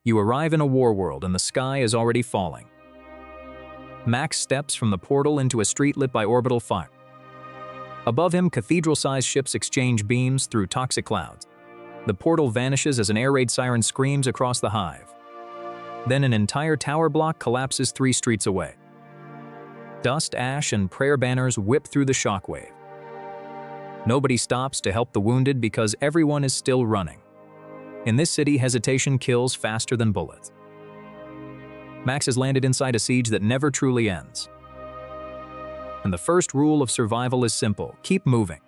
You arrive in a war world and the sky is already falling. Max steps from the portal into a street lit by orbital fire. Above him, cathedral-sized ships exchange beams through toxic clouds. The portal vanishes as an air raid siren screams across the hive. Then an entire tower block collapses 3 streets away. Dust, ash, and prayer banners whip through the shockwave. Nobody stops to help the wounded because everyone is still running. In this city, hesitation kills faster than bullets. Max has landed inside a siege that never truly ends. And the first rule of survival is simple: keep moving.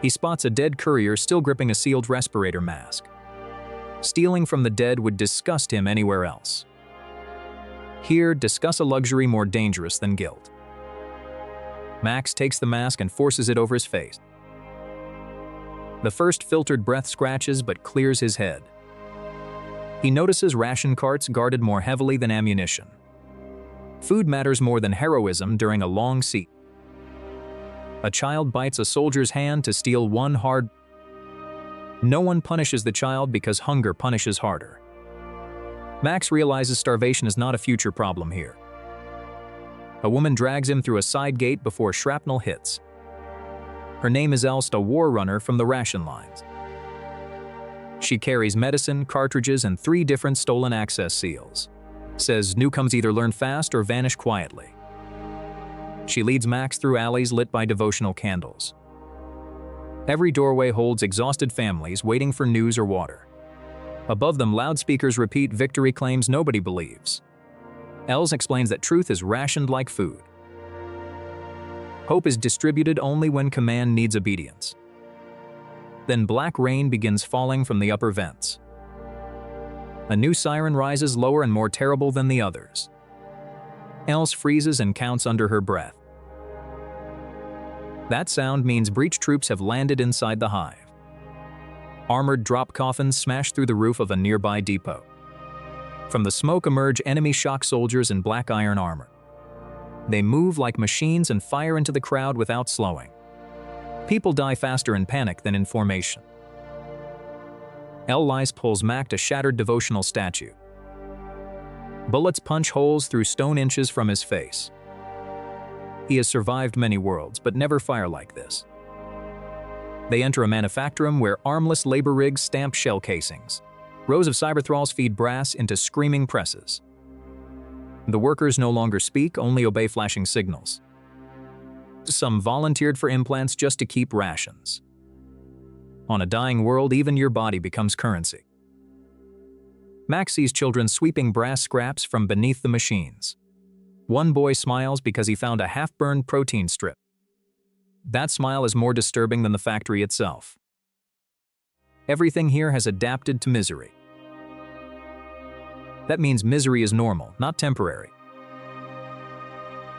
He spots a dead courier still gripping a sealed respirator mask. Stealing from the dead would disgust him anywhere else. Here, discuss a luxury more dangerous than guilt. Max takes the mask and forces it over his face. The first filtered breath scratches but clears his head. He notices ration carts guarded more heavily than ammunition. Food matters more than heroism during a long siege. A child bites a soldier's hand to steal one hard. No one punishes the child because hunger punishes harder. Max realizes starvation is not a future problem here. A woman drags him through a side gate before shrapnel hits. Her name is Elst, a war runner from the ration lines. She carries medicine, cartridges, and 3 different stolen access seals. Says newcomers either learn fast or vanish quietly. She leads Max through alleys lit by devotional candles. Every doorway holds exhausted families waiting for news or water. Above them, loudspeakers repeat victory claims nobody believes. Els explains that truth is rationed like food. Hope is distributed only when command needs obedience. Then black rain begins falling from the upper vents. A new siren rises lower and more terrible than the others. Els freezes and counts under her breath. That sound means breach troops have landed inside the hive. Armored drop coffins smash through the roof of a nearby depot. From the smoke emerge enemy shock soldiers in black iron armor. They move like machines and fire into the crowd without slowing. People die faster in panic than in formation. Lys pulls Mac to shattered devotional statue. Bullets punch holes through stone inches from his face. He has survived many worlds, but never fire like this. They enter a manufactorum where armless labor rigs stamp shell casings. Rows of cyberthralls feed brass into screaming presses. The workers no longer speak, only obey flashing signals. Some volunteered for implants just to keep rations. On a dying world, even your body becomes currency. Max sees children sweeping brass scraps from beneath the machines. One boy smiles because he found a half-burned protein strip. That smile is more disturbing than the factory itself. Everything here has adapted to misery. That means misery is normal, not temporary.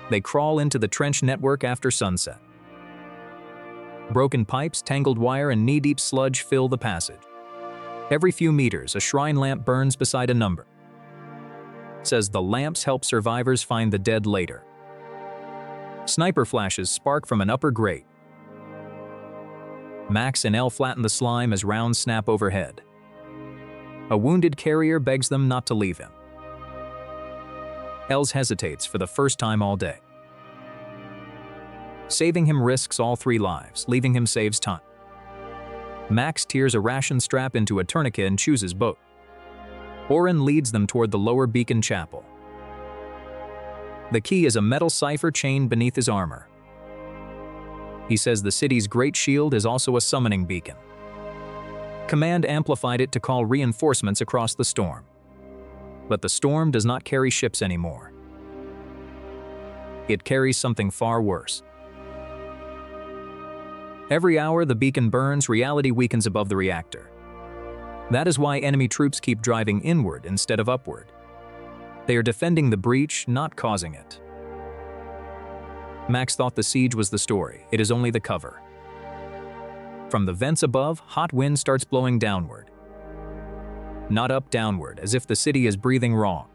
They crawl into the trench network after sunset. Broken pipes, tangled wire, and knee-deep sludge fill the passage. Every few meters, a shrine lamp burns beside a number. Says the lamps help survivors find the dead later. Sniper flashes spark from an upper grate. Max and El flatten the slime as rounds snap overhead. A wounded carrier begs them not to leave him. Els hesitates for the first time all day. Saving him risks all 3 lives, leaving him saves time. Max tears a ration strap into a tourniquet and chooses both. Oren leads them toward the lower beacon chapel. The key is a metal cipher chained beneath his armor. He says the city's great shield is also a summoning beacon. Command amplified it to call reinforcements across the storm. But the storm does not carry ships anymore. It carries something far worse. Every hour the beacon burns, reality weakens above the reactor. That is why enemy troops keep driving inward instead of upward. They are defending the breach, not causing it. Max thought the siege was the story. It is only the cover. From the vents above, hot wind starts blowing downward. Not up, downward, as if the city is breathing wrong.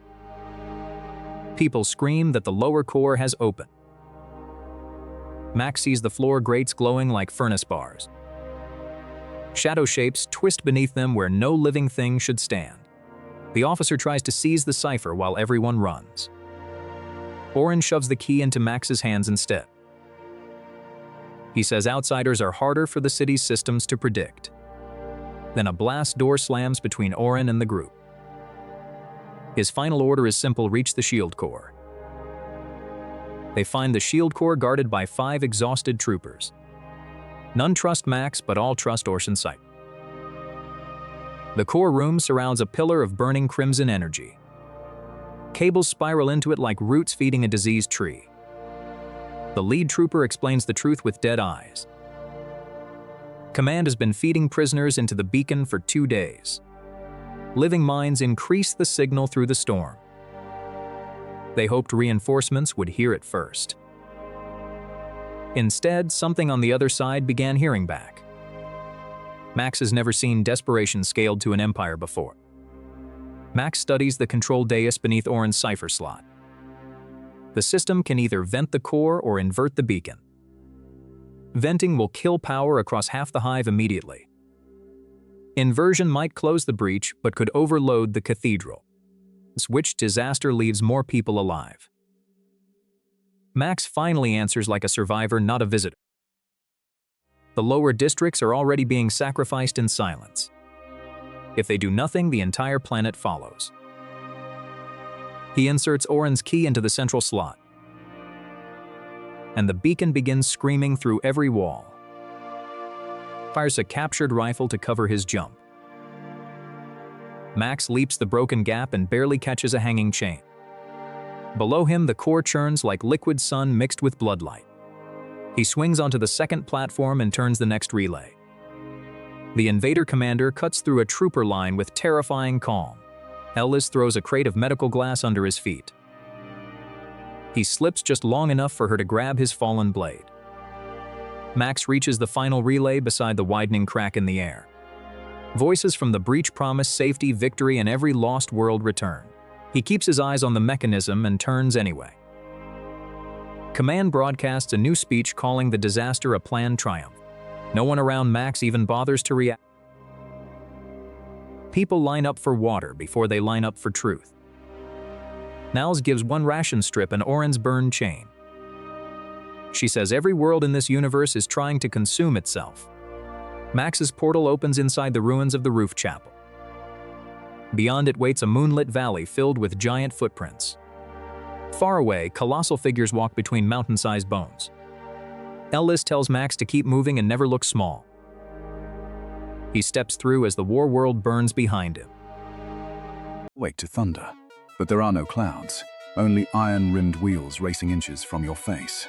People scream that the lower core has opened. Max sees the floor grates glowing like furnace bars. Shadow shapes twist beneath them where no living thing should stand. The officer tries to seize the cipher while everyone runs. Oren shoves the key into Max's hands instead. He says outsiders are harder for the city's systems to predict. Then a blast door slams between Oren and the group. His final order is simple: reach the shield core. They find the shield core guarded by 5 exhausted troopers. None trust Max, but all trust Orson's sight. The core room surrounds a pillar of burning crimson energy. Cables spiral into it like roots feeding a diseased tree. The lead trooper explains the truth with dead eyes. Command has been feeding prisoners into the beacon for 2 days. Living mines increase the signal through the storm. They hoped reinforcements would hear it first. Instead, something on the other side began hearing back. Max has never seen desperation scaled to an empire before. Max studies the control dais beneath Oren's cipher slot. The system can either vent the core or invert the beacon. Venting will kill power across half the hive immediately. Inversion might close the breach, but could overload the cathedral. Which disaster leaves more people alive. Max finally answers like a survivor, not a visitor. The lower districts are already being sacrificed in silence. If they do nothing, the entire planet follows. He inserts Oren's key into the central slot, and the beacon begins screaming through every wall. Fires a captured rifle to cover his jump. Max leaps the broken gap and barely catches a hanging chain. Below him, the core churns like liquid sun mixed with bloodlight. He swings onto the second platform and turns the next relay. The invader commander cuts through a trooper line with terrifying calm. Ellis throws a crate of medical glass under his feet. He slips just long enough for her to grab his fallen blade. Max reaches the final relay beside the widening crack in the air. Voices from the breach promise safety, victory, and every lost world return. He keeps his eyes on the mechanism and turns anyway. Command broadcasts a new speech calling the disaster a planned triumph. No one around Max even bothers to react. People line up for water before they line up for truth. Nals gives one ration strip and Oren's burned chain. She says every world in this universe is trying to consume itself. Max's portal opens inside the ruins of the roof chapel. Beyond it waits a moonlit valley filled with giant footprints. Far away, colossal figures walk between mountain-sized bones. Ellis tells Max to keep moving and never look small. He steps through as the war world burns behind him. Wake to thunder, but there are no clouds, only iron-rimmed wheels racing inches from your face.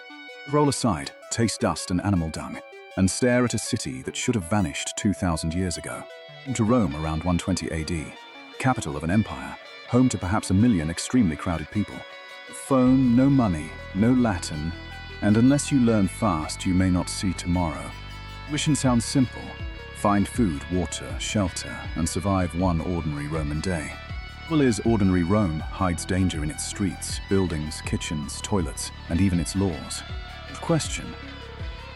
Roll aside, taste dust and animal dung, and stare at a city that should have vanished 2,000 years ago. To Rome around 120 AD, capital of an empire, home to perhaps 1 million extremely crowded people. Phone, no money, no Latin, and unless you learn fast, you may not see tomorrow. Mission sounds simple. Find food, water, shelter, and survive one ordinary Roman day. Well, is ordinary Rome hides danger in its streets, buildings, kitchens, toilets, and even its laws. Question: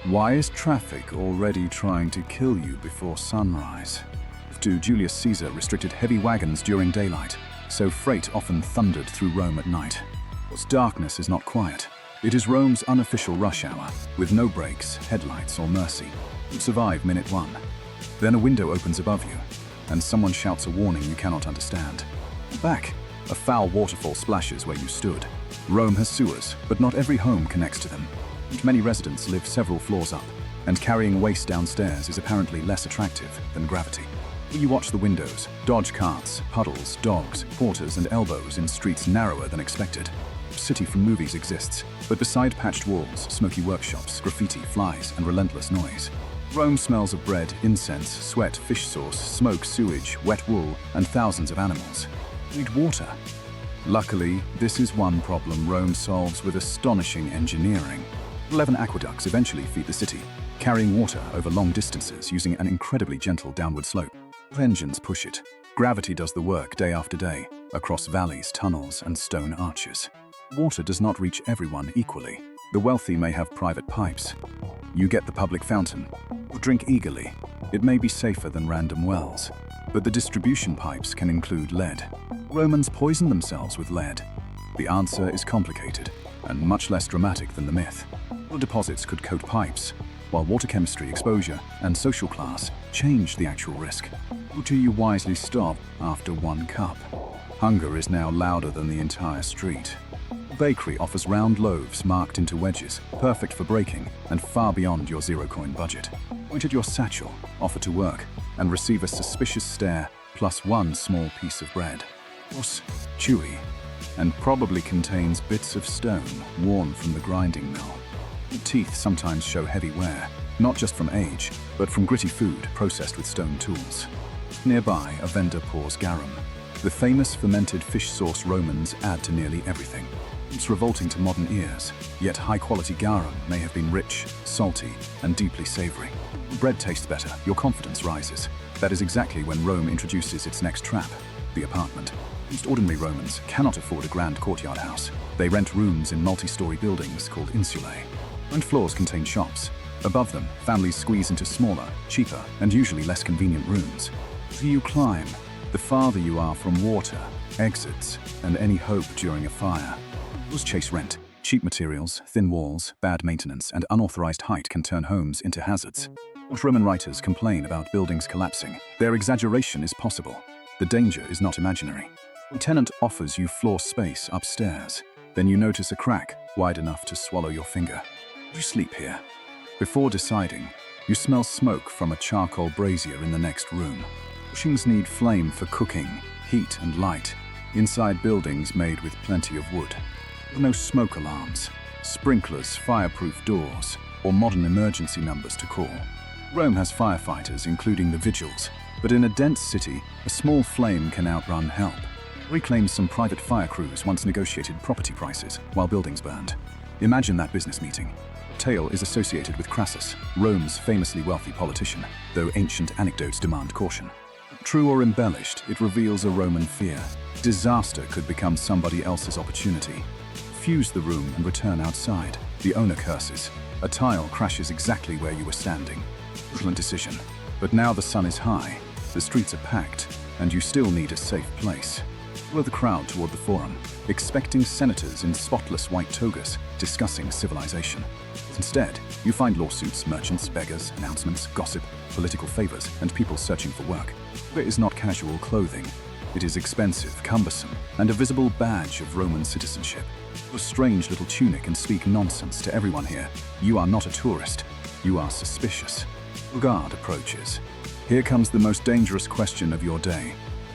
why is traffic already trying to kill you before sunrise? To Julius Caesar restricted heavy wagons during daylight, so freight often thundered through Rome at night. Darkness is not quiet. It is Rome's unofficial rush hour, with no brakes, headlights, or mercy. Survive minute 1. Then a window opens above you, and someone shouts a warning you cannot understand. Back, a foul waterfall splashes where you stood. Rome has sewers, but not every home connects to them. Many residents live several floors up, and carrying waste downstairs is apparently less attractive than gravity. You watch the windows, dodge carts, puddles, dogs, porters, and elbows in streets narrower than expected. City from movies exists, but beside patched walls, smoky workshops, graffiti, flies, and relentless noise. Rome smells of bread, incense, sweat, fish sauce, smoke, sewage, wet wool, and thousands of animals. Need water. Luckily, this is one problem Rome solves with astonishing engineering. 11 aqueducts eventually feed the city, carrying water over long distances using an incredibly gentle downward slope. Engines push it. Gravity does the work day after day, across valleys, tunnels, and stone arches. Water does not reach everyone equally. The wealthy may have private pipes. You get the public fountain. Drink eagerly. It may be safer than random wells, but the distribution pipes can include lead. Romans poisoned themselves with lead. The answer is complicated and much less dramatic than the myth. Water deposits could coat pipes, while water chemistry, exposure, and social class changed the actual risk. Who do you wisely stop after one cup? Hunger is now louder than the entire street. A bakery offers round loaves marked into wedges, perfect for breaking and far beyond your zero-coin budget. Point at your satchel, offer to work, and receive a suspicious stare plus one small piece of bread. Coarse, chewy, and probably contains bits of stone worn from the grinding mill. Teeth sometimes show heavy wear, not just from age, but from gritty food processed with stone tools. Nearby, a vendor pours garum, the famous fermented fish sauce Romans add to nearly everything. It's revolting to modern ears, yet high-quality garum may have been rich, salty, and deeply savory. Bread tastes better, your confidence rises. That is exactly when Rome introduces its next trap, the apartment. Most ordinary Romans cannot afford a grand courtyard house. They rent rooms in multi-story buildings called insulae. Ground floors contain shops. Above them, families squeeze into smaller, cheaper, and usually less convenient rooms. The higher you climb, the farther you are from water, exits, and any hope during a fire. Those chase rent. Cheap materials, thin walls, bad maintenance, and unauthorized height can turn homes into hazards. Roman writers complain about buildings collapsing. Their exaggeration is possible. The danger is not imaginary. A tenant offers you floor space upstairs. Then you notice a crack wide enough to swallow your finger. You sleep here. Before deciding, you smell smoke from a charcoal brazier in the next room. Bushings need flame for cooking, heat, and light. Inside buildings made with plenty of wood. No smoke alarms, sprinklers, fireproof doors, or modern emergency numbers to call. Rome has firefighters, including the vigils, but in a dense city, a small flame can outrun help. Reclaims some private fire crews once negotiated property prices while buildings burned. Imagine that business meeting. The tale is associated with Crassus, Rome's famously wealthy politician, though ancient anecdotes demand caution. True or embellished, it reveals a Roman fear. Disaster could become somebody else's opportunity. Fuse the room and return outside. The owner curses. A tile crashes exactly where you were standing. Brilliant decision. But now the sun is high, the streets are packed, and you still need a safe place. Follow the crowd toward the forum, expecting senators in spotless white togas discussing civilization. Instead, you find lawsuits, merchants, beggars, announcements, gossip, political favors, and people searching for work. It is not casual clothing. It is expensive, cumbersome, and a visible badge of Roman citizenship. A strange little tunic and speak nonsense to everyone here. You are not a tourist. You are suspicious. A guard approaches. Here comes the most dangerous question of your day.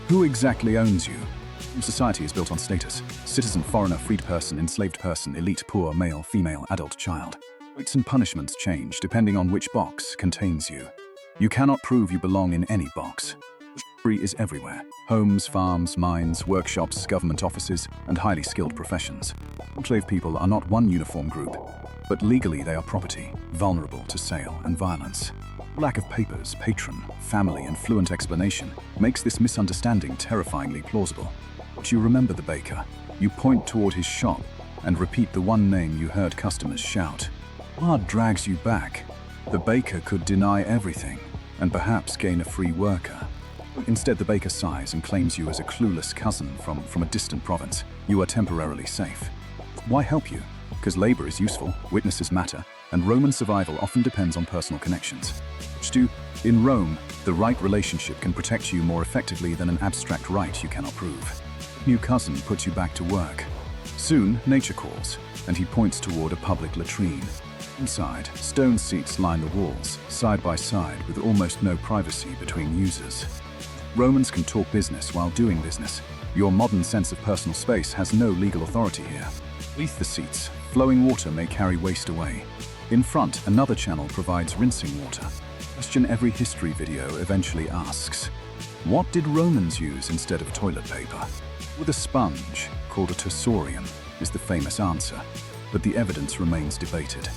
Who exactly owns you? Society is built on status. Citizen, foreigner, freed person, enslaved person, elite, poor, male, female, adult, child. Rights and punishments change depending on which box contains you. You cannot prove you belong in any box. Slavery is everywhere. Homes, farms, mines, workshops, government offices, and highly skilled professions. Enslaved people are not one uniform group, but legally they are property, vulnerable to sale and violence. Lack of papers, patron, family, and fluent explanation makes this misunderstanding terrifyingly plausible. But you remember the baker. You point toward his shop and repeat the one name you heard customers shout. Blood drags you back. The baker could deny everything and perhaps gain a free worker. Instead, the baker sighs and claims you as a clueless cousin from a distant province. You are temporarily safe. Why help you? Because labor is useful, witnesses matter, and Roman survival often depends on personal connections. In Rome, the right relationship can protect you more effectively than an abstract right you cannot prove. New cousin puts you back to work. Soon, nature calls, and he points toward a public latrine. Inside, stone seats line the walls, side by side with almost no privacy between users. Romans can talk business while doing business. Your modern sense of personal space has no legal authority here. Beneath the seats, flowing water may carry waste away. In front, another channel provides rinsing water. Question every history video eventually asks, what did Romans use instead of toilet paper? With a sponge, called a tursorium, is the famous answer, but the evidence remains debated.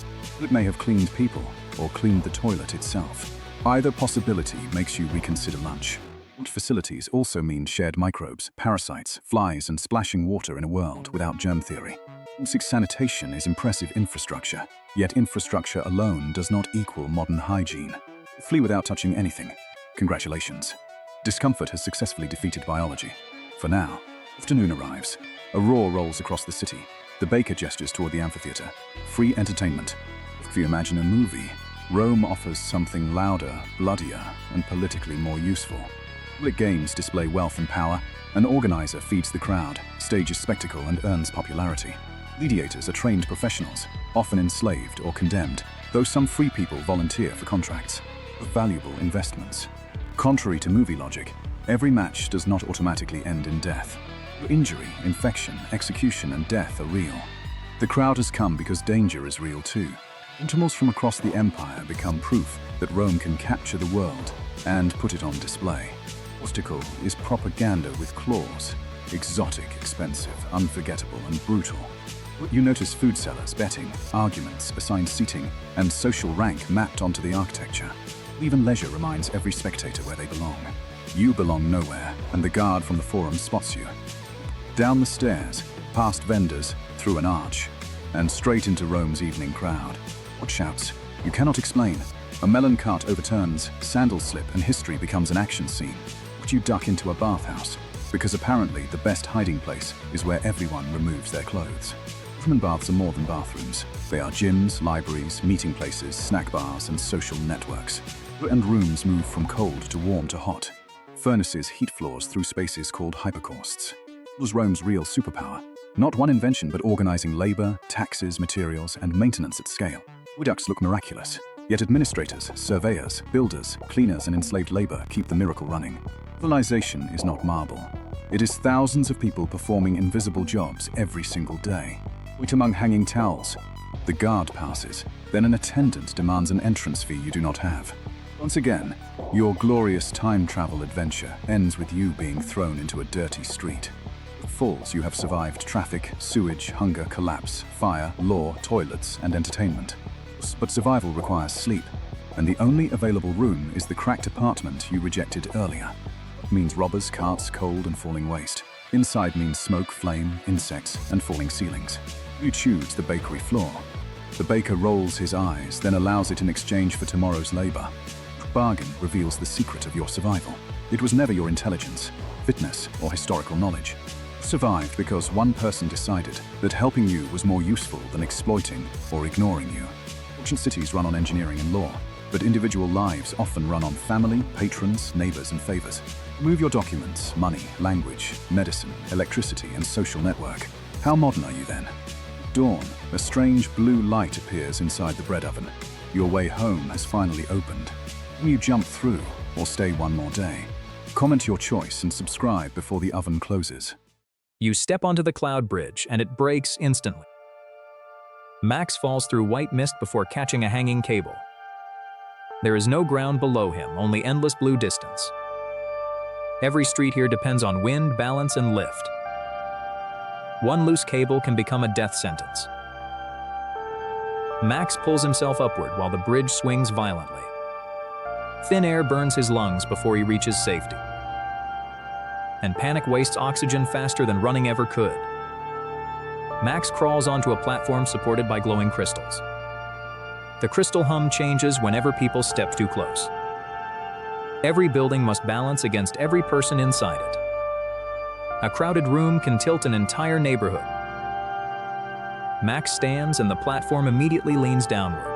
It may have cleaned people or cleaned the toilet itself. Either possibility makes you reconsider lunch. Facilities also mean shared microbes, parasites, flies, and splashing water in a world without germ theory. Basic sanitation is impressive infrastructure, yet infrastructure alone does not equal modern hygiene. Flee without touching anything. Congratulations. Discomfort has successfully defeated biology. For now. Afternoon arrives. A roar rolls across the city. The baker gestures toward the amphitheater. Free entertainment. If you imagine a movie, Rome offers something louder, bloodier, and politically more useful. Public games display wealth and power. An organizer feeds the crowd, stages spectacle, and earns popularity. Mediators are trained professionals, often enslaved or condemned, though some free people volunteer for contracts. Valuable investments. Contrary to movie logic, every match does not automatically end in death. Injury, infection, execution, and death are real. The crowd has come because danger is real too. Intimals from across the empire become proof that Rome can capture the world and put it on display. Obstacle is propaganda with claws. Exotic, expensive, unforgettable, and brutal. You notice food sellers, betting, arguments, assigned seating, and social rank mapped onto the architecture. Even leisure reminds every spectator where they belong. You belong nowhere, and the guard from the forum spots you. Down the stairs, past vendors, through an arch, and straight into Rome's evening crowd. What shouts? You cannot explain. A melon cart overturns, sandals slip, and history becomes an action scene. But you duck into a bathhouse, because apparently the best hiding place is where everyone removes their clothes. Roman baths are more than bathrooms. They are gyms, libraries, meeting places, snack bars, and social networks. And rooms move from cold to warm to hot. Furnaces heat floors through spaces called hypercausts. It was Rome's real superpower. Not one invention, but organizing labor, taxes, materials, and maintenance at scale. Aqueducts look miraculous, yet administrators, surveyors, builders, cleaners, and enslaved labor keep the miracle running. Civilization is not marble. It is thousands of people performing invisible jobs every single day. Wait among hanging towels. The guard passes, then an attendant demands an entrance fee you do not have. Once again, your glorious time travel adventure ends with you being thrown into a dirty street. With falls, you have survived traffic, sewage, hunger, collapse, fire, law, toilets, and entertainment. But survival requires sleep, and the only available room is the cracked apartment you rejected earlier. It means robbers, carts, cold, and falling waste. Inside means smoke, flame, insects, and falling ceilings. You choose the bakery floor. The baker rolls his eyes, then allows it in exchange for tomorrow's labor. Bargain reveals the secret of your survival. It was never your intelligence, fitness, or historical knowledge. You survived because one person decided that helping you was more useful than exploiting or ignoring you. Ancient cities run on engineering and law, but individual lives often run on family, patrons, neighbors, and favors. Remove your documents, money, language, medicine, electricity, and social network. How modern are you then? Dawn, a strange blue light appears inside the bread oven. Your way home has finally opened. Will you jump through or stay one more day? Comment your choice and subscribe before the oven closes. You step onto the cloud bridge and it breaks instantly. Max falls through white mist before catching a hanging cable. There is no ground below him, only endless blue distance. Every street here depends on wind, balance, and lift. One loose cable can become a death sentence. Max pulls himself upward while the bridge swings violently. Thin air burns his lungs before he reaches safety. And panic wastes oxygen faster than running ever could. Max crawls onto a platform supported by glowing crystals. The crystal hum changes whenever people step too close. Every building must balance against every person inside it. A crowded room can tilt an entire neighborhood. Max stands and the platform immediately leans downward.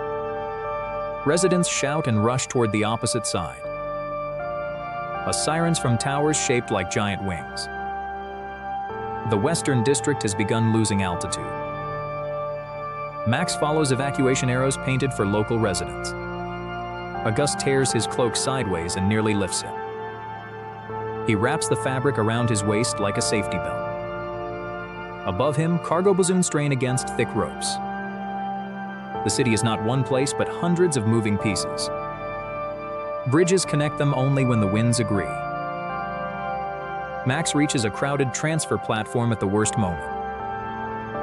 Residents shout and rush toward the opposite side. Sirens from towers shaped like giant wings. The Western District has begun losing altitude. Max follows evacuation arrows painted for local residents. A gust tears his cloak sideways and nearly lifts him. He wraps the fabric around his waist like a safety belt. Above him, cargo balloons strain against thick ropes. The city is not one place, but hundreds of moving pieces. Bridges connect them only when the winds agree. Max reaches a crowded transfer platform at the worst moment.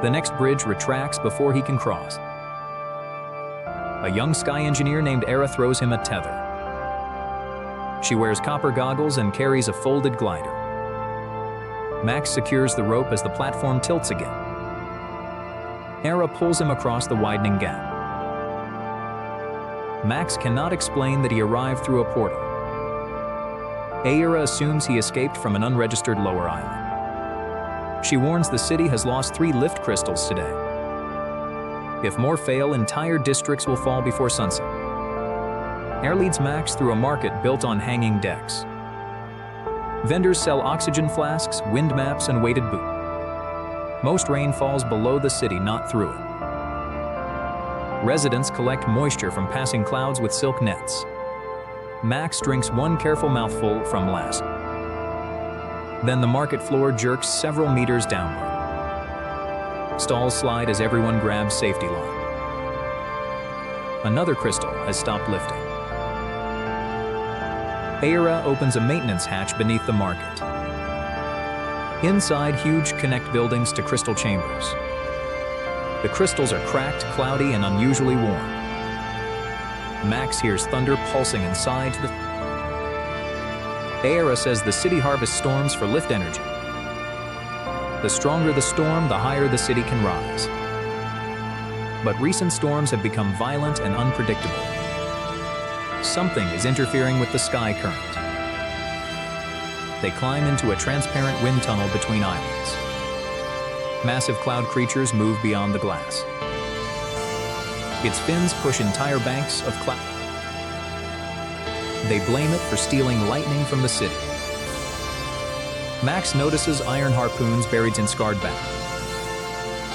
The next bridge retracts before he can cross. A young sky engineer named Era throws him a tether. She wears copper goggles and carries a folded glider. Max secures the rope as the platform tilts again. Era pulls him across the widening gap. Max cannot explain that he arrived through a portal. Aira assumes he escaped from an unregistered lower island. She warns the city has lost 3 lift crystals today. If more fail, entire districts will fall before sunset. Air leads Max through a market built on hanging decks. Vendors sell oxygen flasks, wind maps, and weighted boots. Most rain falls below the city, not through it. Residents collect moisture from passing clouds with silk nets. Max drinks one careful mouthful from last. Then the market floor jerks several meters downward. Stalls slide as everyone grabs safety line. Another crystal has stopped lifting. Aira opens a maintenance hatch beneath the market. Inside, huge connect buildings to crystal chambers. The crystals are cracked, cloudy, and unusually warm. Max hears thunder pulsing inside the... Aira says the city harvests storms for lift energy. The stronger the storm, the higher the city can rise. But recent storms have become violent and unpredictable. Something is interfering with the sky current. They climb into a transparent wind tunnel between islands. Massive cloud creatures move beyond the glass. Its fins push entire banks of cloud. They blame it for stealing lightning from the city. Max notices iron harpoons buried in scarred back.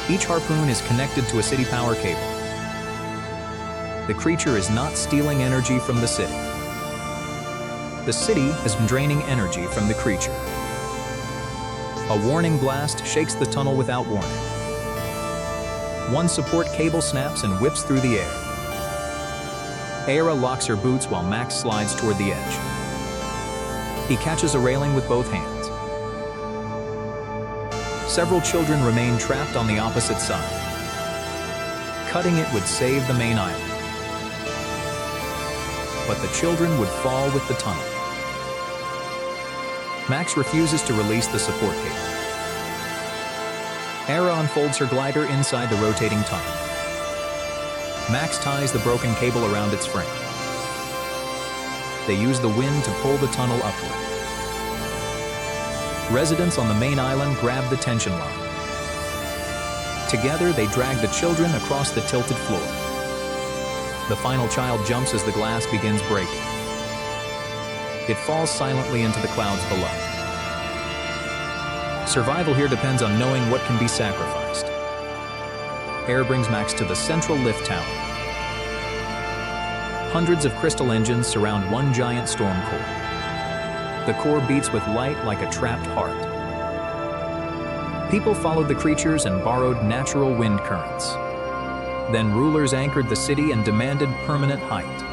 Each harpoon is connected to a city power cable. The creature is not stealing energy from the city. The city has been draining energy from the creature. A warning blast shakes the tunnel without warning. One support cable snaps and whips through the air. Aira locks her boots while Max slides toward the edge. He catches a railing with both hands. Several children remain trapped on the opposite side. Cutting it would save the main island. But the children would fall with the tunnel. Max refuses to release the support cable. Aira unfolds her glider inside the rotating tunnel. Max ties the broken cable around its frame. They use the wind to pull the tunnel upward. Residents on the main island grab the tension line. Together, they drag the children across the tilted floor. The final child jumps as the glass begins breaking. It falls silently into the clouds below. Survival here depends on knowing what can be sacrificed. Air brings Max to the central lift tower. Hundreds of crystal engines surround one giant storm core. The core beats with light like a trapped heart. People followed the creatures and borrowed natural wind currents. Then rulers anchored the city and demanded permanent height.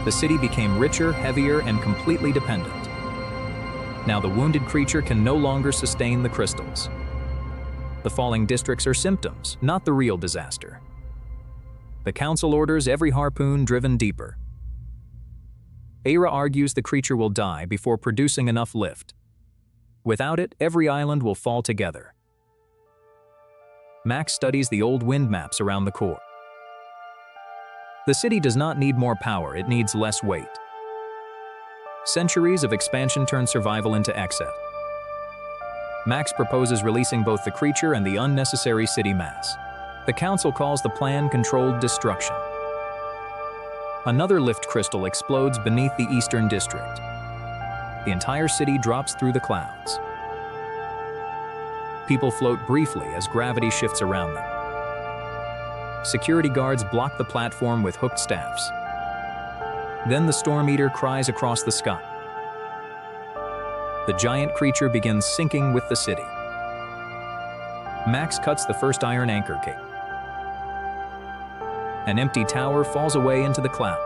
The city became richer, heavier, and completely dependent. Now the wounded creature can no longer sustain the crystals. The falling districts are symptoms, not the real disaster. The council orders every harpoon driven deeper. Aira argues the creature will die before producing enough lift. Without it, every island will fall together. Max studies the old wind maps around the core. The city does not need more power, it needs less weight. Centuries of expansion turn survival into excess. Max proposes releasing both the creature and the unnecessary city mass. The council calls the plan controlled destruction. Another lift crystal explodes beneath the eastern district. The entire city drops through the clouds. People float briefly as gravity shifts around them. Security guards block the platform with hooked staffs. Then the storm eater cries across the sky. The giant creature begins sinking with the city. Max cuts the first iron anchor cable. An empty tower falls away into the cloud.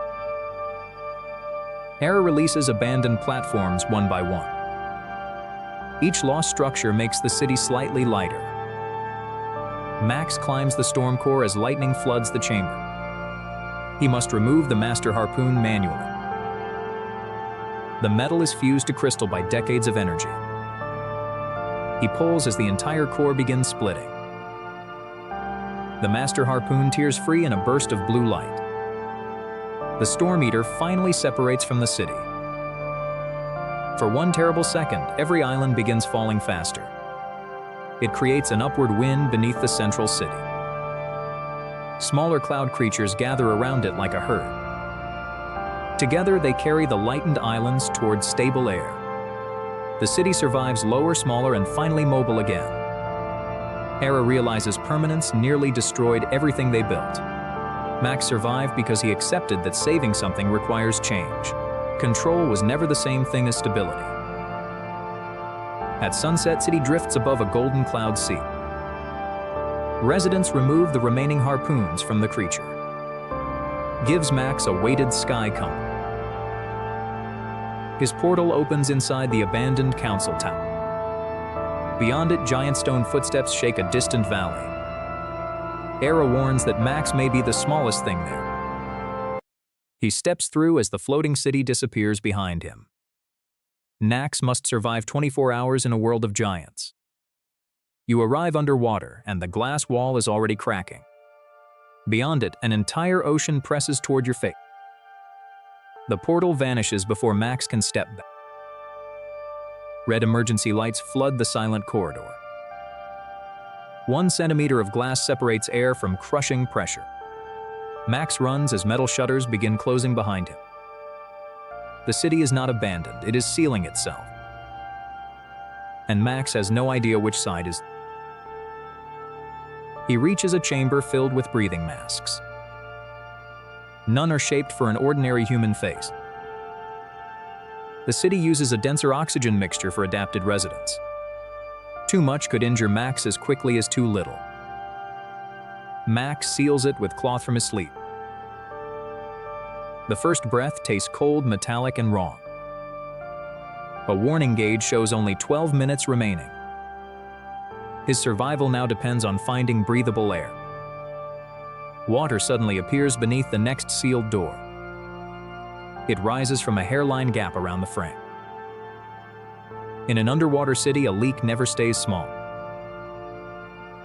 Aira releases abandoned platforms one by one. Each lost structure makes the city slightly lighter. Max climbs the storm core as lightning floods the chamber. He must remove the master harpoon manually. The metal is fused to crystal by decades of energy. He pulls as the entire core begins splitting. The master harpoon tears free in a burst of blue light. The storm eater finally separates from the city. For one terrible second, every island begins falling faster. It creates an upward wind beneath the central city. Smaller cloud creatures gather around it like a herd. Together, they carry the lightened islands towards stable air. The city survives lower, smaller, and finally mobile again. Hera realizes permanence nearly destroyed everything they built. Max survived because he accepted that saving something requires change. Control was never the same thing as stability. At sunset, city drifts above a golden cloud sea. Residents remove the remaining harpoons from the creature. Gives Max a weighted sky compass. His portal opens inside the abandoned council tower. Beyond it, giant stone footsteps shake a distant valley. Hera warns that Max may be the smallest thing there. He steps through as the floating city disappears behind him. Max must survive 24 hours in a world of giants. You arrive underwater, and the glass wall is already cracking. Beyond it, an entire ocean presses toward your face. The portal vanishes before Max can step back. Red emergency lights flood the silent corridor. 1 centimeter of glass separates air from crushing pressure. Max runs as metal shutters begin closing behind him. The city is not abandoned, it is sealing itself. And Max has no idea which side is. He reaches a chamber filled with breathing masks. None are shaped for an ordinary human face. The city uses a denser oxygen mixture for adapted residents. Too much could injure Max as quickly as too little. Max seals it with cloth from his sleep. The first breath tastes cold, metallic, and raw. A warning gauge shows only 12 minutes remaining. His survival now depends on finding breathable air. Water suddenly appears beneath the next sealed door. It rises from a hairline gap around the frame. In an underwater city, a leak never stays small.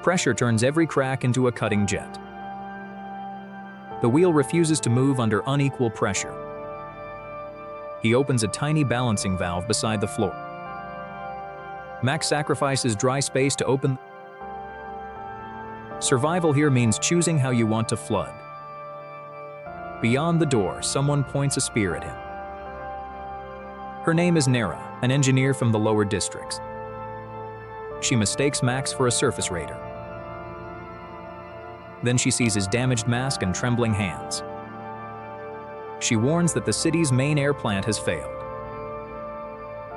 Pressure turns every crack into a cutting jet. The wheel refuses to move under unequal pressure. He opens a tiny balancing valve beside the floor. Max sacrifices dry space to open. Survival here means choosing how you want to flood. Beyond the door, someone points a spear at him. Her name is Nera, an engineer from the lower districts. She mistakes Max for a surface raider. Then she sees his damaged mask and trembling hands. She warns that the city's main air plant has failed.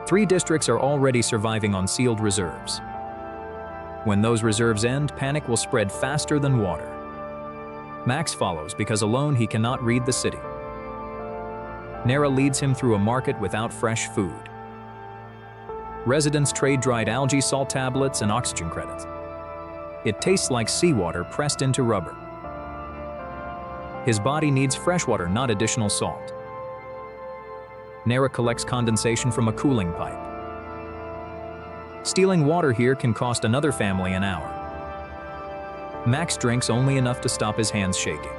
3 districts are already surviving on sealed reserves. When those reserves end, panic will spread faster than water. Max follows because alone he cannot read the city. Nera leads him through a market without fresh food. Residents trade dried algae, salt tablets, and oxygen credits. It tastes like seawater pressed into rubber. His body needs fresh water, not additional salt. Nera collects condensation from a cooling pipe. Stealing water here can cost another family an hour. Max drinks only enough to stop his hands shaking.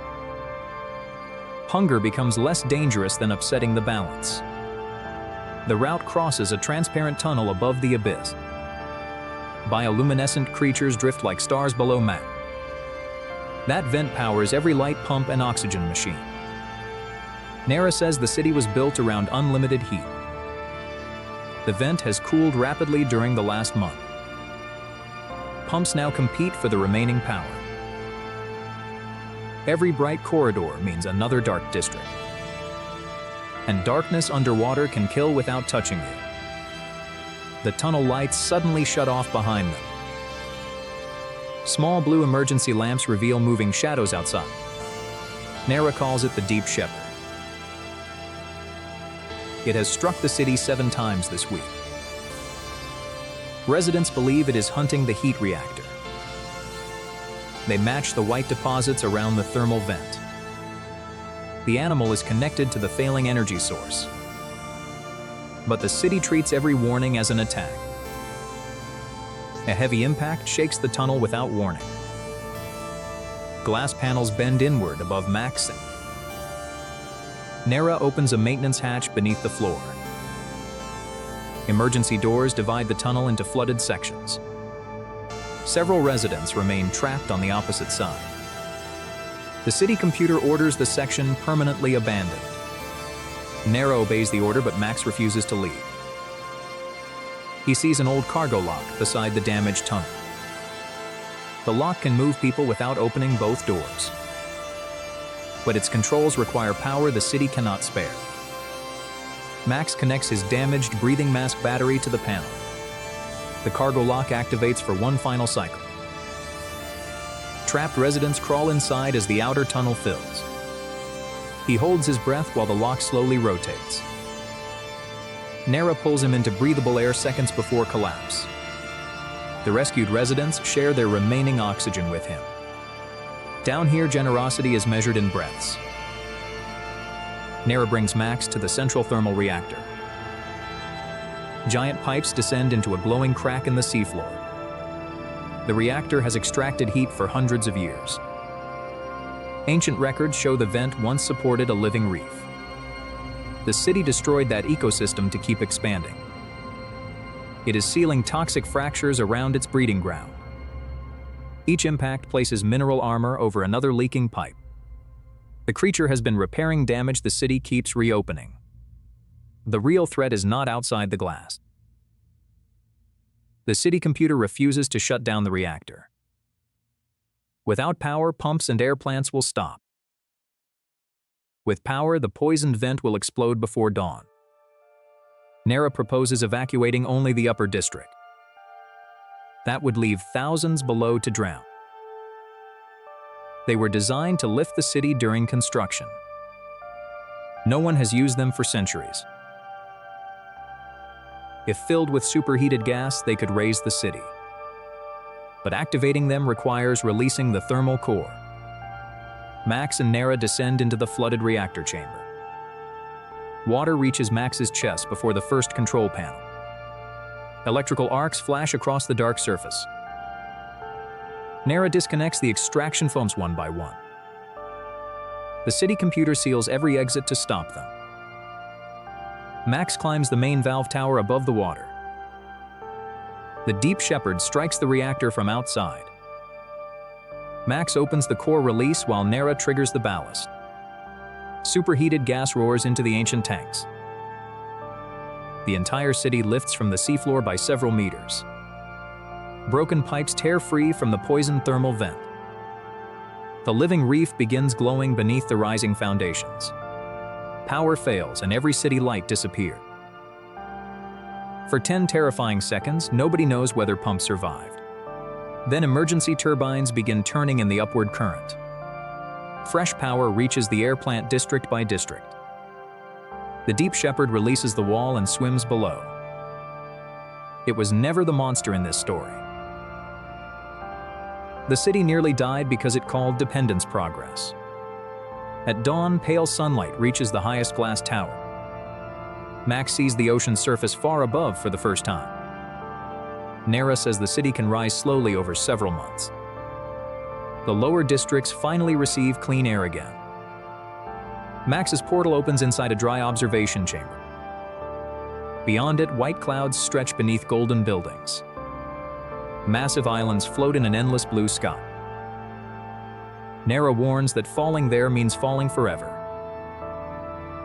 Hunger becomes less dangerous than upsetting the balance. The route crosses a transparent tunnel above the abyss. Bioluminescent creatures drift like stars below Max. That vent powers every light pump and oxygen machine. Nera says the city was built around unlimited heat. The vent has cooled rapidly during the last month. Pumps now compete for the remaining power. Every bright corridor means another dark district. And darkness underwater can kill without touching you. The tunnel lights suddenly shut off behind them. Small blue emergency lamps reveal moving shadows outside. Nera calls it the Deep Shepherd. It has struck the city 7 times this week. Residents believe it is hunting the heat reactor. They match the white deposits around the thermal vent. The animal is connected to the failing energy source. But the city treats every warning as an attack. A heavy impact shakes the tunnel without warning. Glass panels bend inward above Max. Nera opens a maintenance hatch beneath the floor. Emergency doors divide the tunnel into flooded sections. Several residents remain trapped on the opposite side. The city computer orders the section permanently abandoned. Nera obeys the order, but Max refuses to leave. He sees an old cargo lock beside the damaged tunnel. The lock can move people without opening both doors. But its controls require power the city cannot spare. Max connects his damaged breathing mask battery to the panel. The cargo lock activates for one final cycle. Trapped residents crawl inside as the outer tunnel fills. He holds his breath while the lock slowly rotates. Nera pulls him into breathable air seconds before collapse. The rescued residents share their remaining oxygen with him. Down here, generosity is measured in breaths. Nera brings Max to the central thermal reactor. Giant pipes descend into a glowing crack in the seafloor. The reactor has extracted heat for hundreds of years. Ancient records show the vent once supported a living reef. The city destroyed that ecosystem to keep expanding. It is sealing toxic fractures around its breeding ground. Each impact places mineral armor over another leaking pipe. The creature has been repairing damage the city keeps reopening. The real threat is not outside the glass. The city computer refuses to shut down the reactor. Without power, pumps and air plants will stop. With power, the poisoned vent will explode before dawn. Nera proposes evacuating only the upper district. That would leave thousands below to drown. They were designed to lift the city during construction. No one has used them for centuries. If filled with superheated gas, they could raise the city. But activating them requires releasing the thermal core. Max and Nera descend into the flooded reactor chamber. Water reaches Max's chest before the first control panel. Electrical arcs flash across the dark surface. Nera disconnects the extraction foams one by one. The city computer seals every exit to stop them. Max climbs the main valve tower above the water. The Deep Shepherd strikes the reactor from outside. Max opens the core release while Nera triggers the ballast. Superheated gas roars into the ancient tanks. The entire city lifts from the seafloor by several meters. Broken pipes tear free from the poisoned thermal vent. The living reef begins glowing beneath the rising foundations. Power fails and every city light disappeared. For 10 terrifying seconds, nobody knows whether pumps survived. Then emergency turbines begin turning in the upward current. Fresh power reaches the air plant district by district. The Deep Shepherd releases the wall and swims below. It was never the monster in this story. The city nearly died because it called dependence progress. At dawn, pale sunlight reaches the highest glass tower. Max sees the ocean's surface far above for the first time. Nera says the city can rise slowly over several months. The lower districts finally receive clean air again. Max's portal opens inside a dry observation chamber. Beyond it, white clouds stretch beneath golden buildings. Massive islands float in an endless blue sky. Nera warns that falling there means falling forever.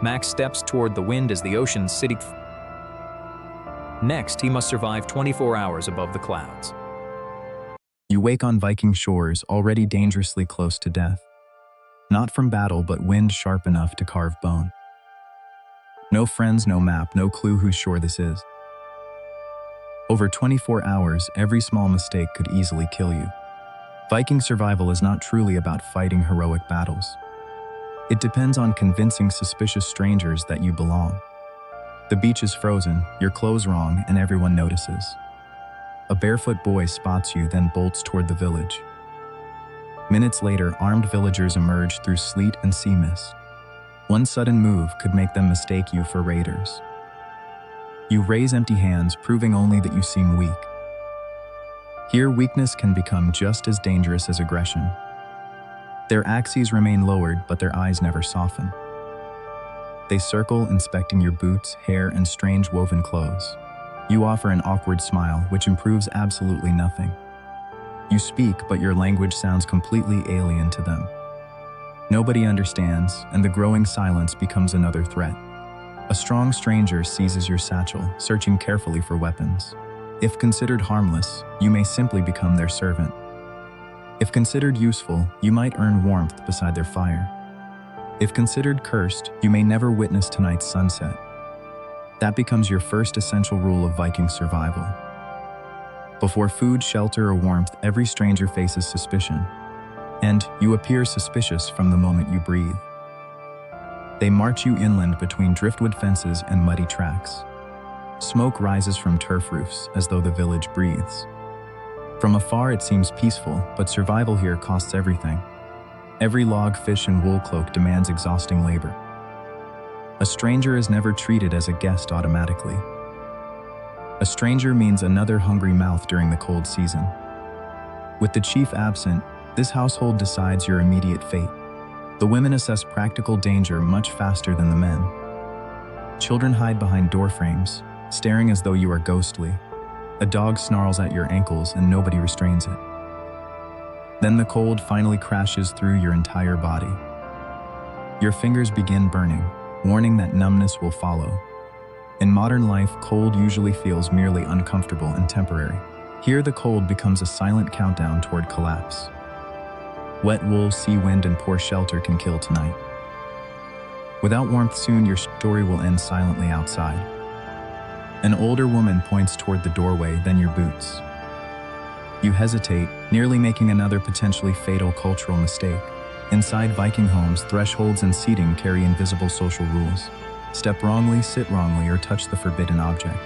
Max steps toward the wind as the ocean's city. Next, he must survive 24 hours above the clouds. You wake on Viking shores, already dangerously close to death. Not from battle, but wind sharp enough to carve bone. No friends, no map, no clue whose shore this is. Over 24 hours, every small mistake could easily kill you. Viking survival is not truly about fighting heroic battles. It depends on convincing suspicious strangers that you belong. The beach is frozen, your clothes wrong, and everyone notices. A barefoot boy spots you, then bolts toward the village. Minutes later, armed villagers emerge through sleet and sea mist. One sudden move could make them mistake you for raiders. You raise empty hands, proving only that you seem weak. Here, weakness can become just as dangerous as aggression. Their axes remain lowered, but their eyes never soften. They circle, inspecting your boots, hair, and strange woven clothes. You offer an awkward smile, which improves absolutely nothing. You speak, but your language sounds completely alien to them. Nobody understands, and the growing silence becomes another threat. A strong stranger seizes your satchel, searching carefully for weapons. If considered harmless, you may simply become their servant. If considered useful, you might earn warmth beside their fire. If considered cursed, you may never witness tonight's sunset. That becomes your first essential rule of Viking survival. Before food, shelter, or warmth, every stranger faces suspicion. And you appear suspicious from the moment you breathe. They march you inland between driftwood fences and muddy tracks. Smoke rises from turf roofs as though the village breathes. From afar it seems peaceful, but survival here costs everything. Every log, fish, and wool cloak demands exhausting labor. A stranger is never treated as a guest automatically. A stranger means another hungry mouth during the cold season. With the chief absent, this household decides your immediate fate. The women assess practical danger much faster than the men. Children hide behind door frames, staring as though you are ghostly. A dog snarls at your ankles and nobody restrains it. Then the cold finally crashes through your entire body. Your fingers begin burning, warning that numbness will follow. In modern life, cold usually feels merely uncomfortable and temporary. Here, the cold becomes a silent countdown toward collapse. Wet wool, sea wind, and poor shelter can kill tonight. Without warmth soon, your story will end silently outside. An older woman points toward the doorway, then your boots. You hesitate, nearly making another potentially fatal cultural mistake. Inside Viking homes, thresholds and seating carry invisible social rules. Step wrongly, sit wrongly, or touch the forbidden object.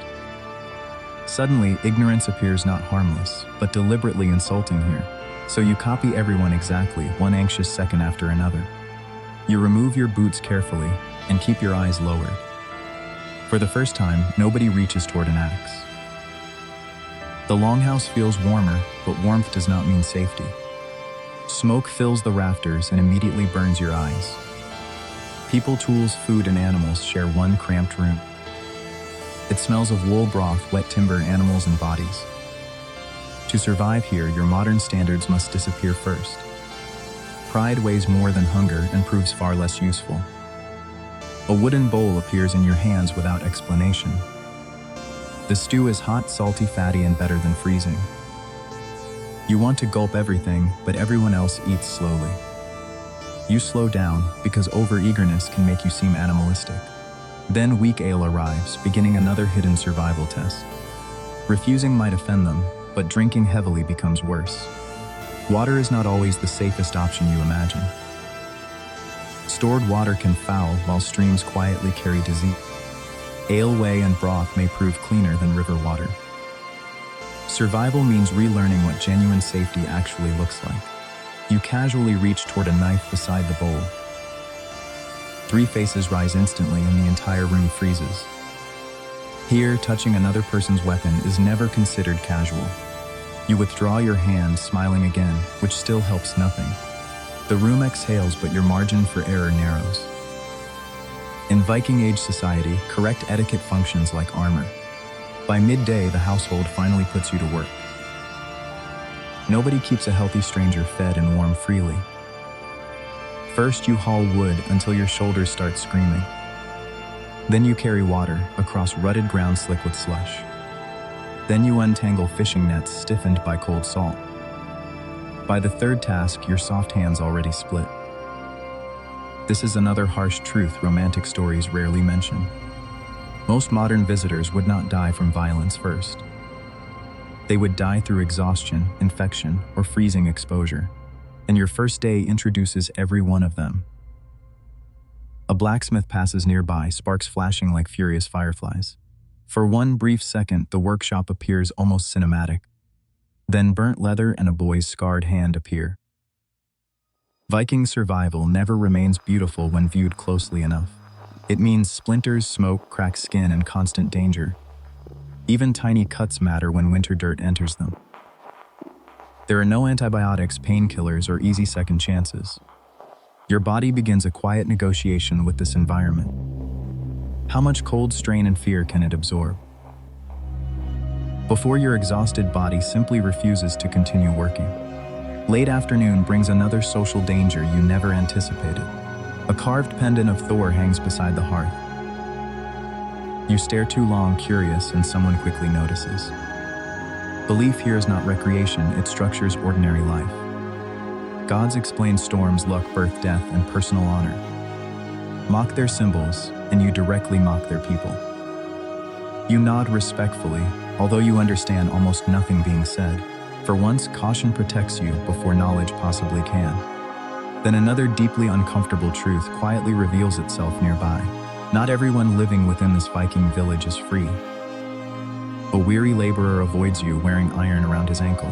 Suddenly, ignorance appears not harmless, but deliberately insulting here. So you copy everyone exactly, one anxious second after another. You remove your boots carefully and keep your eyes lowered. For the first time, nobody reaches toward an axe. The longhouse feels warmer, but warmth does not mean safety. Smoke fills the rafters and immediately burns your eyes. People, tools, food, and animals share one cramped room. It smells of wool, broth, wet timber, animals, and bodies. To survive here, your modern standards must disappear first. Pride weighs more than hunger and proves far less useful. A wooden bowl appears in your hands without explanation. The stew is hot, salty, fatty, and better than freezing. You want to gulp everything, but everyone else eats slowly. You slow down because overeagerness can make you seem animalistic. Then weak ale arrives, beginning another hidden survival test. Refusing might offend them, but drinking heavily becomes worse. Water is not always the safest option you imagine. Stored water can foul while streams quietly carry disease. Ale, whey, and broth may prove cleaner than river water. Survival means relearning what genuine safety actually looks like. You casually reach toward a knife beside the bowl. 3 faces rise instantly and the entire room freezes. Here, touching another person's weapon is never considered casual. You withdraw your hand, smiling again, which still helps nothing. The room exhales, but your margin for error narrows. In Viking Age society, correct etiquette functions like armor. By midday, the household finally puts you to work. Nobody keeps a healthy stranger fed and warm freely. First, you haul wood until your shoulders start screaming. Then you carry water across rutted ground slick with slush. Then you untangle fishing nets stiffened by cold salt. By the third task, your soft hands already split. This is another harsh truth romantic stories rarely mention. Most modern visitors would not die from violence first. They would die through exhaustion, infection, or freezing exposure. And your first day introduces every one of them. A blacksmith passes nearby, sparks flashing like furious fireflies. For one brief second, the workshop appears almost cinematic. Then burnt leather and a boy's scarred hand appear. Viking survival never remains beautiful when viewed closely enough. It means splinters, smoke, cracked skin, and constant danger. Even tiny cuts matter when winter dirt enters them. There are no antibiotics, painkillers, or easy second chances. Your body begins a quiet negotiation with this environment. How much cold strain and fear can it absorb? Before your exhausted body simply refuses to continue working. Late afternoon brings another social danger you never anticipated. A carved pendant of Thor hangs beside the hearth. You stare too long, curious, and someone quickly notices. Belief here is not recreation, it structures ordinary life. Gods explain storms, luck, birth, death, and personal honor. Mock their symbols, and you directly mock their people. You nod respectfully, although you understand almost nothing being said. For once, caution protects you before knowledge possibly can. Then another deeply uncomfortable truth quietly reveals itself nearby. Not everyone living within this Viking village is free. A weary laborer avoids you wearing iron around his ankle.